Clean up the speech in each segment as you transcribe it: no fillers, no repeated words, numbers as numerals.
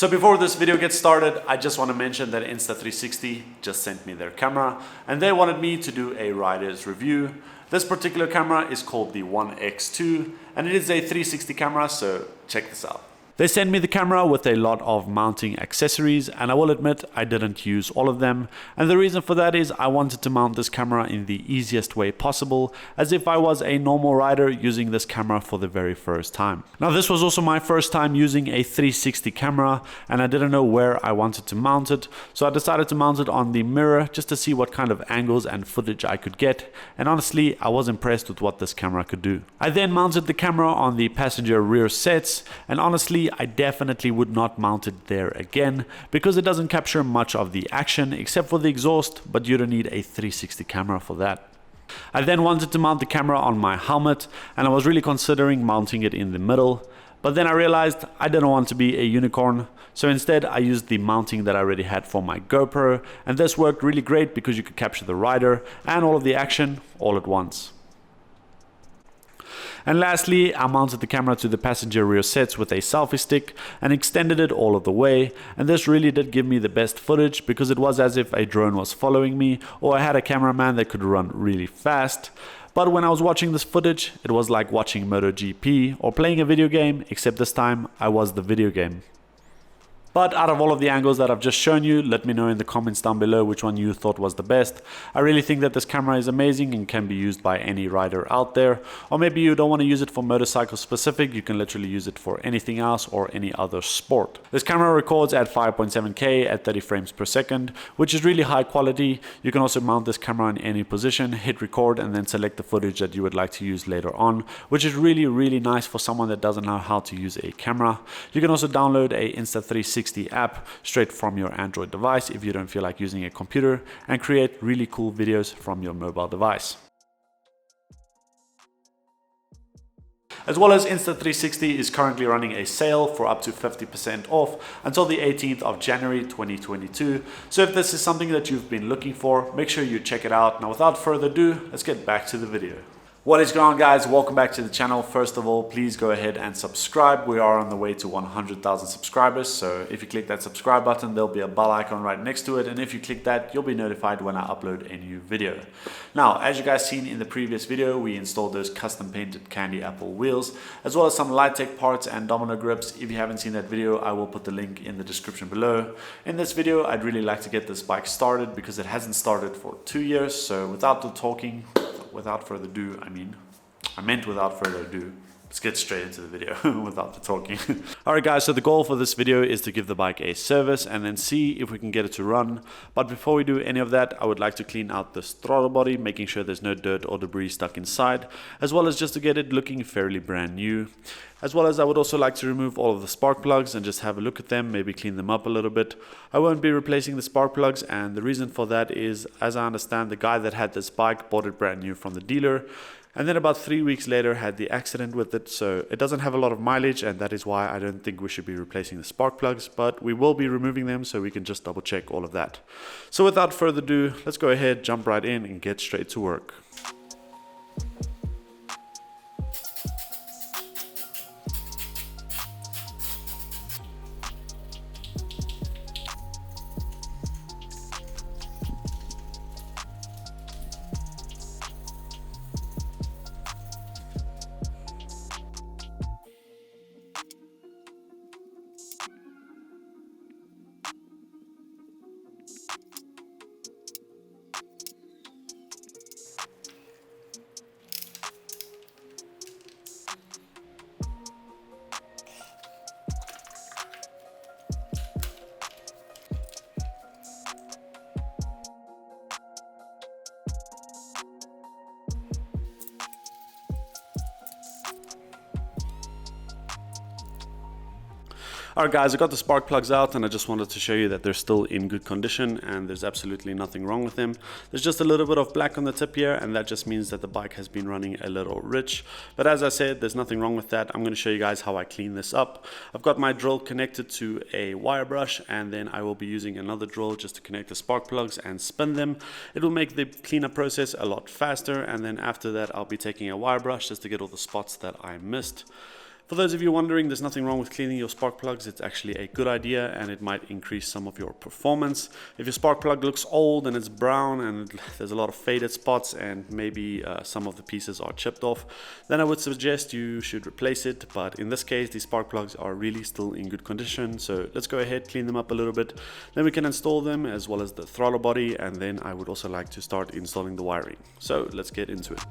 So before this video gets started, I just want to mention that Insta360 just sent me their camera and they wanted me to do a rider's review. This particular camera is called the One X2 and it is a 360 camera, so check this out. They sent me the camera with a lot of mounting accessories, and I will admit I didn't use all of them, and the reason for that is I wanted to mount this camera in the easiest way possible, as if I was a normal rider using this camera for the very first time. Now this was also my first time using a 360 camera and I didn't know where I wanted to mount it, so I decided to mount it on the mirror just to see what kind of angles and footage I could get, and honestly I was impressed with what this camera could do. I then mounted the camera on the passenger rear sets, and honestly I definitely would not mount it there again because it doesn't capture much of the action except for the exhaust, but you don't need a 360 camera for that. I then wanted to mount the camera on my helmet and I was really considering mounting it in the middle, but then I realized I didn't want to be a unicorn, so instead I used the mounting that I already had for my GoPro, and this worked really great because you could capture the rider and all of the action all at once. And lastly, I mounted the camera to the passenger rear sets with a selfie stick and extended it all of the way, and this really did give me the best footage because it was as if a drone was following me or I had a cameraman that could run really fast. But when I was watching this footage, it was like watching MotoGP or playing a video game, except this time I was the video game. But out of all of the angles that I've just shown you, let me know in the comments down below which one you thought was the best. I really think that this camera is amazing and can be used by any rider out there. Or maybe you don't want to use it for motorcycle specific, you can literally use it for anything else or any other sport. This camera records at 5.7K at 30 frames per second, which is really high quality. You can also mount this camera in any position, hit record and then select the footage that you would like to use later on, which is really nice for someone that doesn't know how to use a camera. You can also download a Insta360 app straight from your Android device if you don't feel like using a computer, and create really cool videos from your mobile device. As well as Insta360 is currently running a sale for up to 50% off until the 18th of January 2022. So if this is something that you've been looking for, make sure you check it out. Now without further ado, let's get back to the video. What is going on, guys? Welcome back to the channel. First of all, please go ahead and subscribe. We are on the way to 100,000 subscribers, so if you click that subscribe button, there'll be a bell icon right next to it, and if you click that, you'll be notified when I upload a new video. Now, as you guys seen in the previous video, we installed those custom painted candy apple wheels, as well as some Lightech parts and domino grips. If you haven't seen that video, I will put the link in the description below. In this video, I'd really like to get this bike started because it hasn't started for 2 years, so without without further ado, without further ado, let's get straight into the video without the talking. Alright guys, so the goal for this video is to give the bike a service and then see if we can get it to run. But before we do any of that, I would like to clean out this throttle body, making sure there's no dirt or debris stuck inside, as well as just to get it looking fairly brand new. As well as I would also like to remove all of the spark plugs and just have a look at them, maybe clean them up a little bit. I won't be replacing the spark plugs, and the reason for that is, as I understand, the guy that had this bike bought it brand new from the dealer, and then about 3 weeks later had the accident with it, so it doesn't have a lot of mileage, and that is why I don't think we should be replacing the spark plugs, but we will be removing them so we can just double check all of that. So without further ado, let's go ahead, jump right in and get straight to work. Alright guys, I got the spark plugs out and I just wanted to show you that they're still in good condition and there's absolutely nothing wrong with them. There's just a little bit of black on the tip here, and that just means that the bike has been running a little rich. But as I said, there's nothing wrong with that. I'm going to show you guys how I clean this up. I've got my drill connected to a wire brush, and then I will be using another drill just to connect the spark plugs and spin them. It will make the cleanup process a lot faster, and then after that I'll be taking a wire brush just to get all the spots that I missed. For those of you wondering, there's nothing wrong with cleaning your spark plugs. It's actually a good idea and it might increase some of your performance. If your spark plug looks old and it's brown and there's a lot of faded spots and maybe some of the pieces are chipped off, then I would suggest you should replace it. But in this case, these spark plugs are really still in good condition. So let's go ahead, clean them up a little bit. Then we can install them as well as the throttle body. And then I would also like to start installing the wiring. So let's get into it.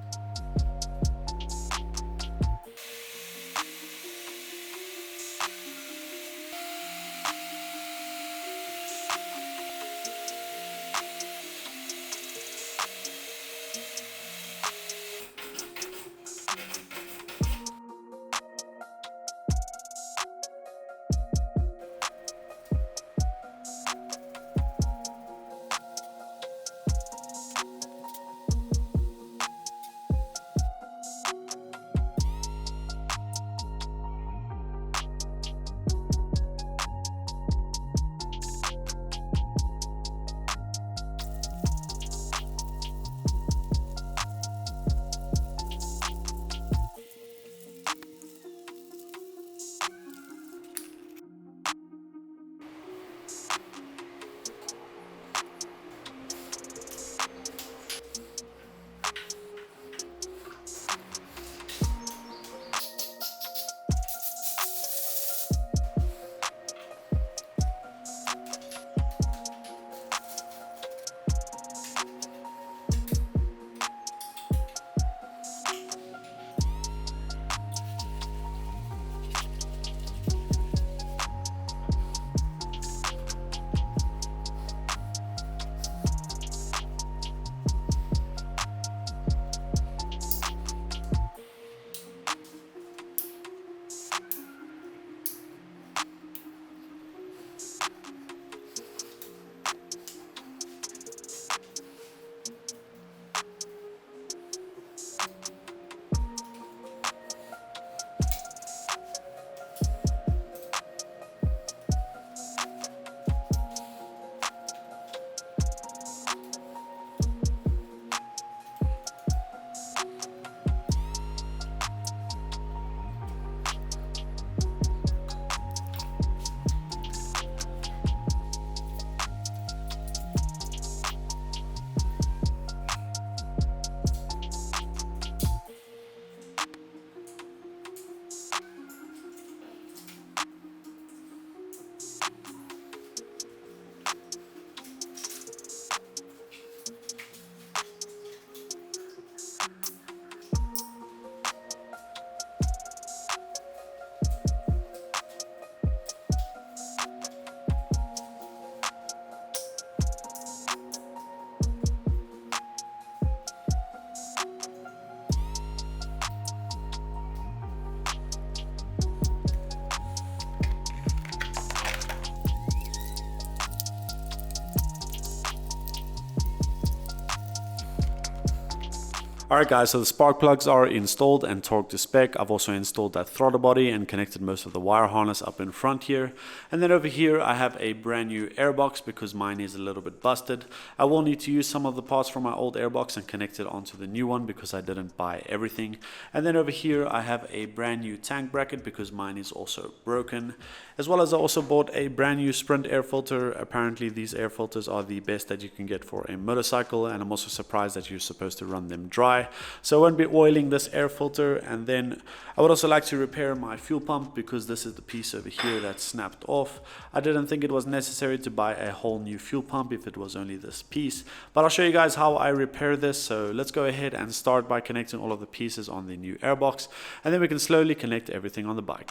Alright guys, so the spark plugs are installed and torqued to spec. I've also installed that throttle body and connected most of the wire harness up in front here. And then over here I have a brand new airbox because mine is a little bit busted. I will need to use some of the parts from my old airbox and connect it onto the new one because I didn't buy everything. And then over here I have a brand new tank bracket because mine is also broken. As well as I also bought a brand new Sprint air filter. Apparently these air filters are the best that you can get for a motorcycle, and I'm also surprised that you're supposed to run them dry. So I won't be oiling this air filter. And then I would also like to repair my fuel pump because this is the piece over here that snapped off. I didn't think it was necessary to buy a whole new fuel pump if it was only this piece, but I'll show you guys how I repair this. So let's go ahead and start by connecting all of the pieces on the new airbox, and then we can slowly connect everything on the bike.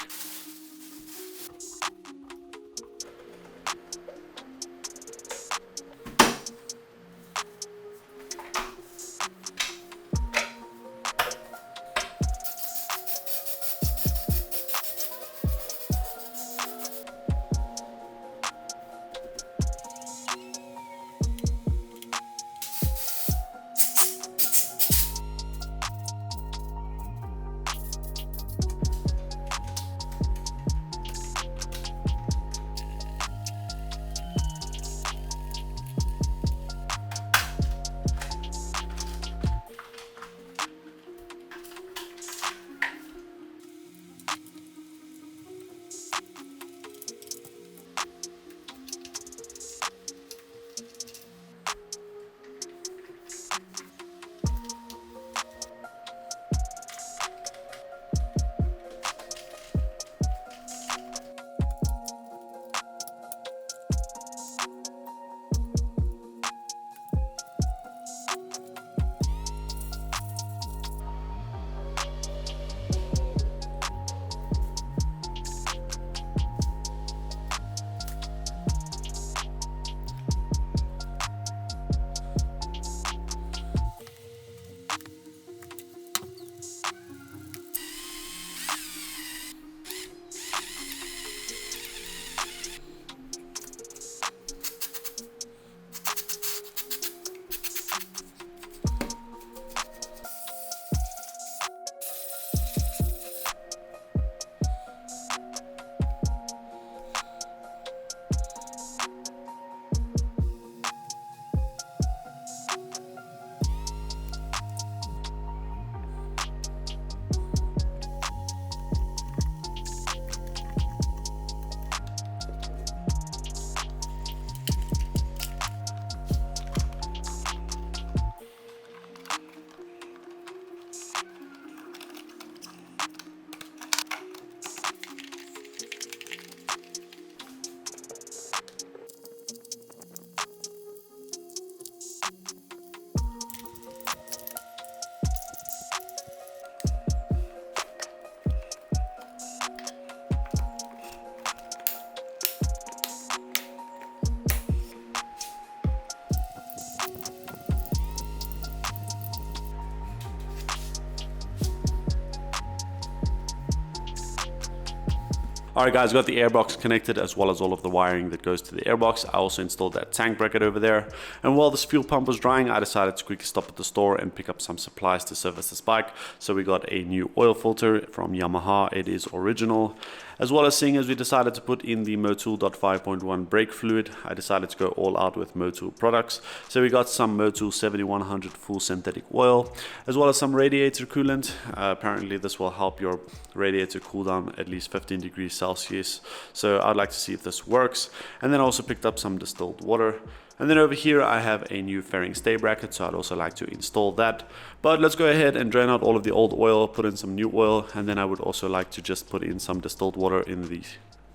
Alright guys, got the airbox connected as well as all of the wiring that goes to the airbox. I also installed that tank bracket over there. And while this fuel pump was drying, I decided to quickly stop at the store and pick up some supplies to service this bike. So we got a new oil filter from Yamaha, it is original. As well as seeing as we decided to put in the Motul.5.1 brake fluid, I decided to go all out with Motul products. So we got some Motul 7100 full synthetic oil, as well as some radiator coolant. Apparently this will help your radiator cool down at least 15 degrees Celsius. So I'd like to see if this works. And then I also picked up some distilled water. And then over here I have a new fairing stay bracket, so I'd also like to install that. But let's go ahead and drain out all of the old oil, put in some new oil, and then I would also like to just put in some distilled water in the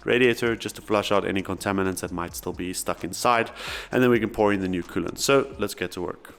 radiator just to flush out any contaminants that might still be stuck inside, and then we can pour in the new coolant. So let's get to work.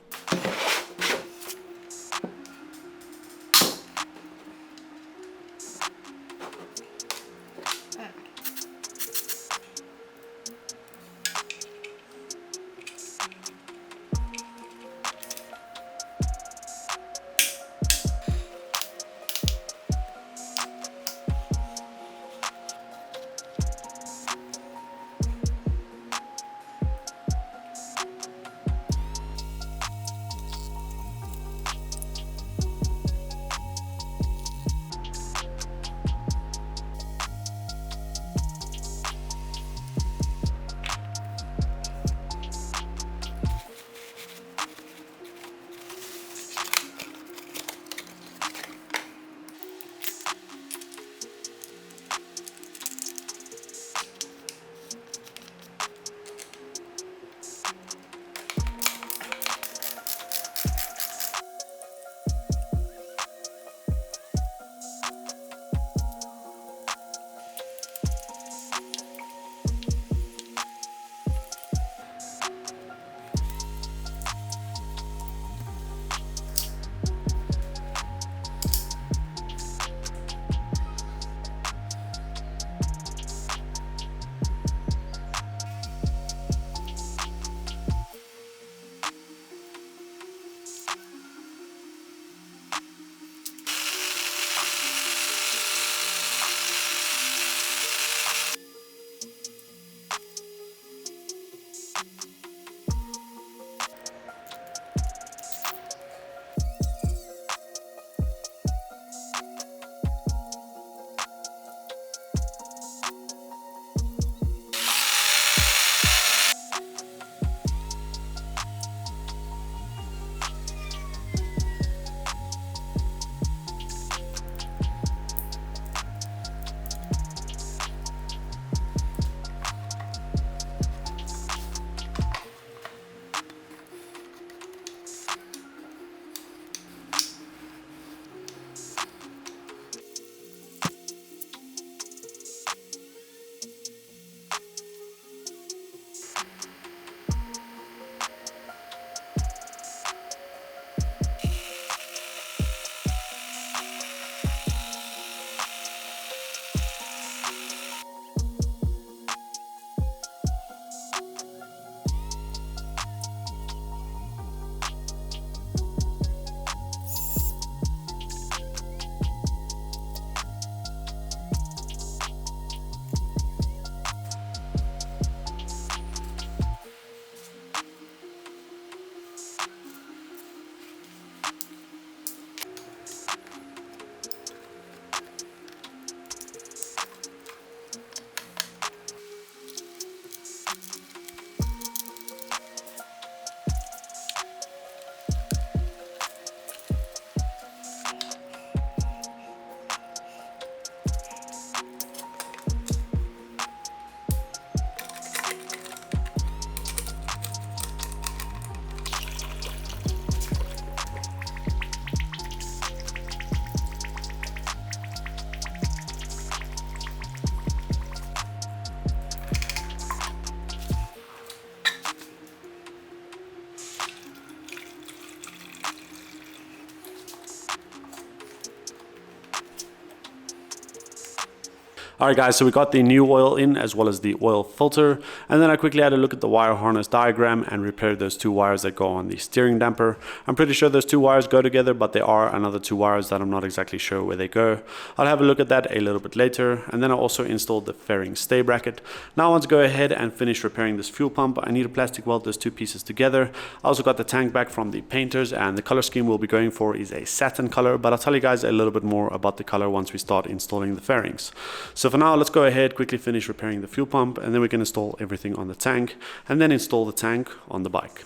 Alright guys, so we got the new oil in as well as the oil filter, and then I quickly had a look at the wire harness diagram and repaired those two wires that go on the steering damper. I'm pretty sure those two wires go together, but there are another two wires that I'm not exactly sure where they go. I'll have a look at that a little bit later, and then I also installed the fairing stay bracket. Now I want to go ahead and finish repairing this fuel pump. I need to plastic weld those two pieces together. I also got the tank back from the painters, and the color scheme we'll be going for is a satin color, but I'll tell you guys a little bit more about the color once we start installing the fairings. So for now, let's go ahead, quickly finish repairing the fuel pump, and then we can install everything on the tank, and then install the tank on the bike.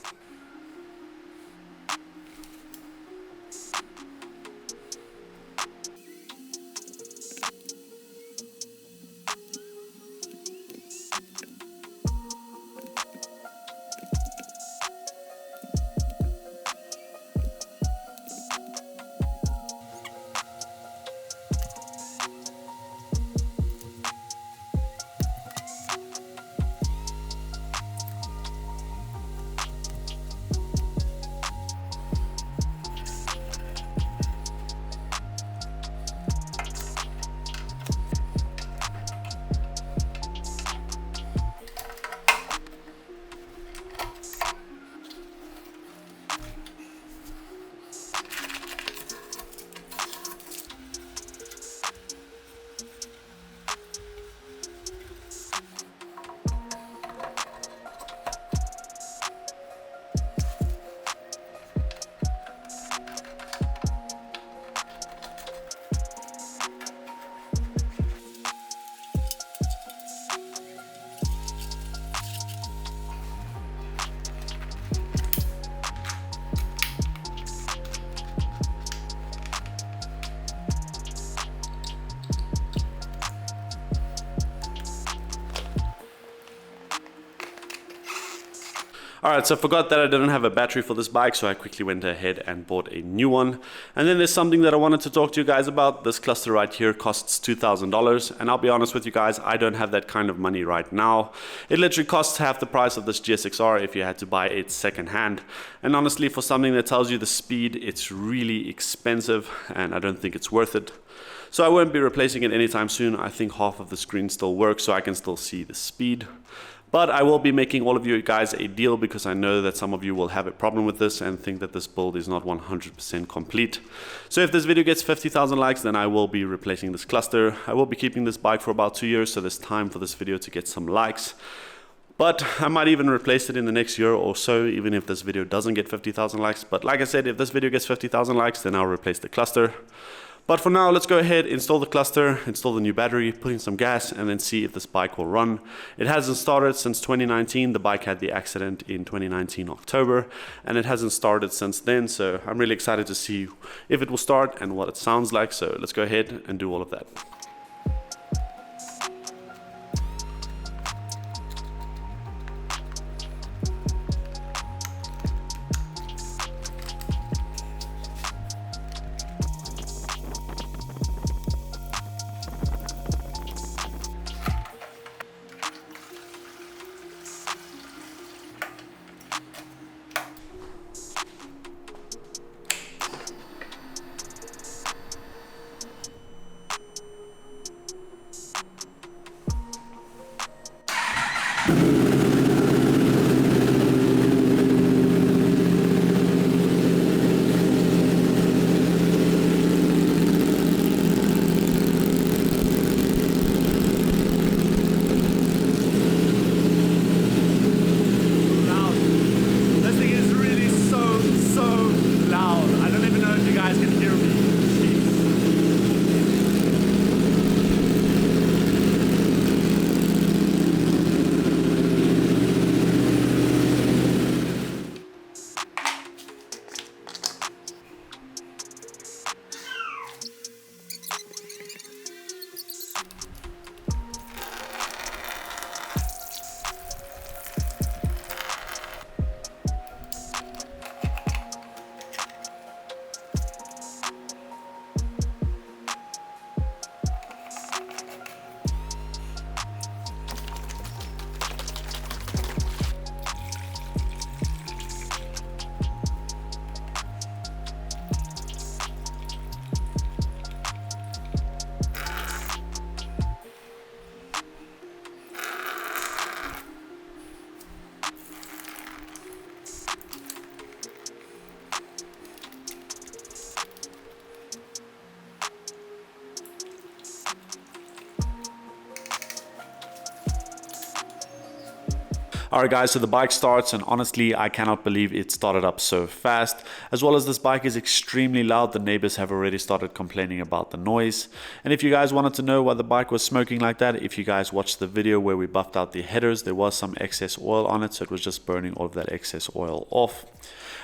Alright, so I forgot that I didn't have a battery for this bike, so I quickly went ahead and bought a new one. And then there's something that I wanted to talk to you guys about. This cluster right here costs $2,000, and I'll be honest with you guys, I don't have that kind of money right now. It literally costs half the price of this GSX-R if you had to buy it secondhand. And honestly, for something that tells you the speed, it's really expensive, and I don't think it's worth it. So I won't be replacing it anytime soon. I think half of the screen still works, so I can still see the speed. But I will be making all of you guys a deal, because I know that some of you will have a problem with this and think that this build is not 100% complete. So if this video gets 50,000 likes, then I will be replacing this cluster. I will be keeping this bike for about 2 years, so there's time for this video to get some likes. But I might even replace it in the next year or so, even if this video doesn't get 50,000 likes. But like I said, if this video gets 50,000 likes, then I'll replace the cluster. But for now, let's go ahead, install the cluster, install the new battery, put in some gas, and then see if this bike will run. It hasn't started since 2019. The bike had the accident in 2019 October, and it hasn't started since then. So I'm really excited to see if it will start and what it sounds like. So let's go ahead and do all of that. Alright guys, so the bike starts, and honestly I cannot believe it started up so fast. As well as this bike is extremely loud, the neighbors have already started complaining about the noise. And if you guys wanted to know why the bike was smoking like that, if you guys watched the video where we buffed out the headers, there was some excess oil on it, so it was just burning all of that excess oil off.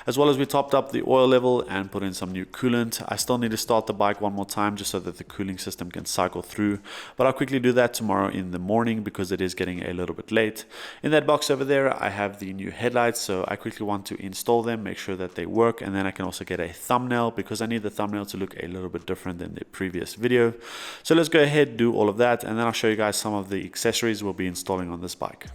As well as we topped up the oil level and put in some new coolant. I still need to start the bike one more time just so that the cooling system can cycle through, but I'll quickly do that tomorrow in the morning because it is getting a little bit late. In that box over there I have the new headlights, so I quickly want to install them, make sure that they work, and then I can also get a thumbnail because I need the thumbnail to look a little bit different than the previous video. So let's go ahead, do all of that, and then I'll show you guys some of the accessories we'll be installing on this bike.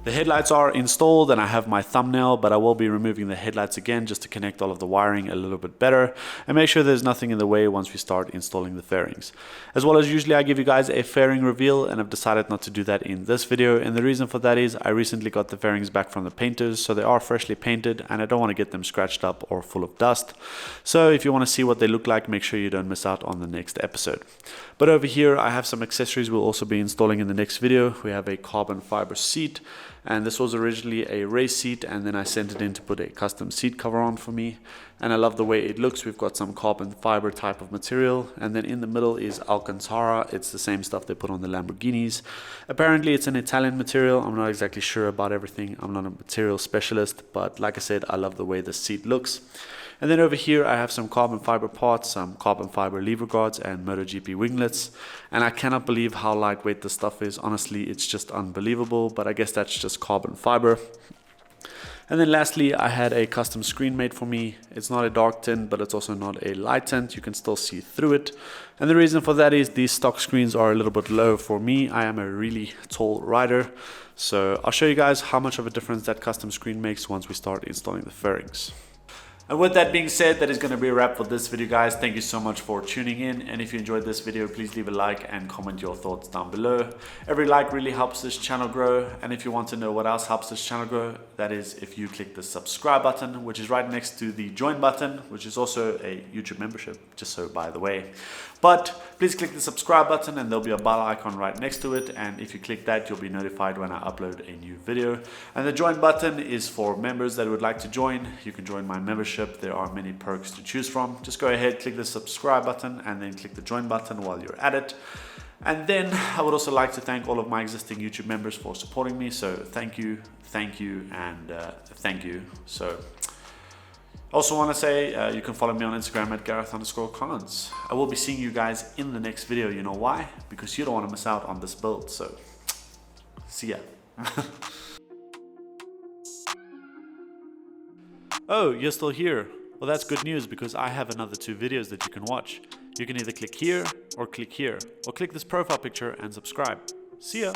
The headlights are installed and I have my thumbnail, but I will be removing the headlights again just to connect all of the wiring a little bit better and make sure there's nothing in the way once we start installing the fairings. As well as usually I give you guys a fairing reveal, and I've decided not to do that in this video, and the reason for that is I recently got the fairings back from the painters, so they are freshly painted and I don't want to get them scratched up or full of dust. So if you want to see what they look like, make sure you don't miss out on the next episode. But over here I have some accessories we'll also be installing in the next video. We have a carbon fiber seat, and this was originally a race seat, and then I sent it in to put a custom seat cover on for me, and I love the way it looks. We've got some carbon fiber type of material, and then in the middle is Alcantara. It's the same stuff they put on the Lamborghinis. Apparently it's an Italian material. I'm not exactly sure about everything. I'm not a material specialist, but like I said, I love the way the seat looks. And then over here I have some carbon fiber parts, some carbon fiber lever guards and MotoGP winglets, and I cannot believe how lightweight this stuff is. Honestly, it's just unbelievable, but I guess that's just carbon fiber. And then lastly, I had a custom screen made for me. It's not a dark tint, but it's also not a light tint. You can still see through it. And the reason for that is these stock screens are a little bit low for me. I am a really tall rider. So I'll show you guys how much of a difference that custom screen makes once we start installing the fairings. And with that being said, that is going to be a wrap for this video, guys. Thank you so much for tuning in, and if you enjoyed this video, please leave a like and comment your thoughts down below. Every like really helps this channel grow, and if you want to know what else helps this channel grow, that is if you click the subscribe button, which is right next to the join button, which is also a YouTube membership, just so by the way. But please click the subscribe button and there'll be a bell icon right next to it, and if you click that, you'll be notified when I upload a new video. And the join button is for members that would like to join. You can join my membership. There are many perks to choose from. Just go ahead, click the subscribe button and then click the join button while you're at it. And then I would also like to thank all of my existing YouTube members for supporting me. So thank you, and thank you. So also want to say you can follow me on Instagram at Garreth_Collins. I will be seeing you guys in the next video. You know why? Because you don't want to miss out on this build. So see ya. Oh, you're still here. Well, that's good news because I have another 2 videos that you can watch. You can either click here, or click this profile picture and subscribe. See ya!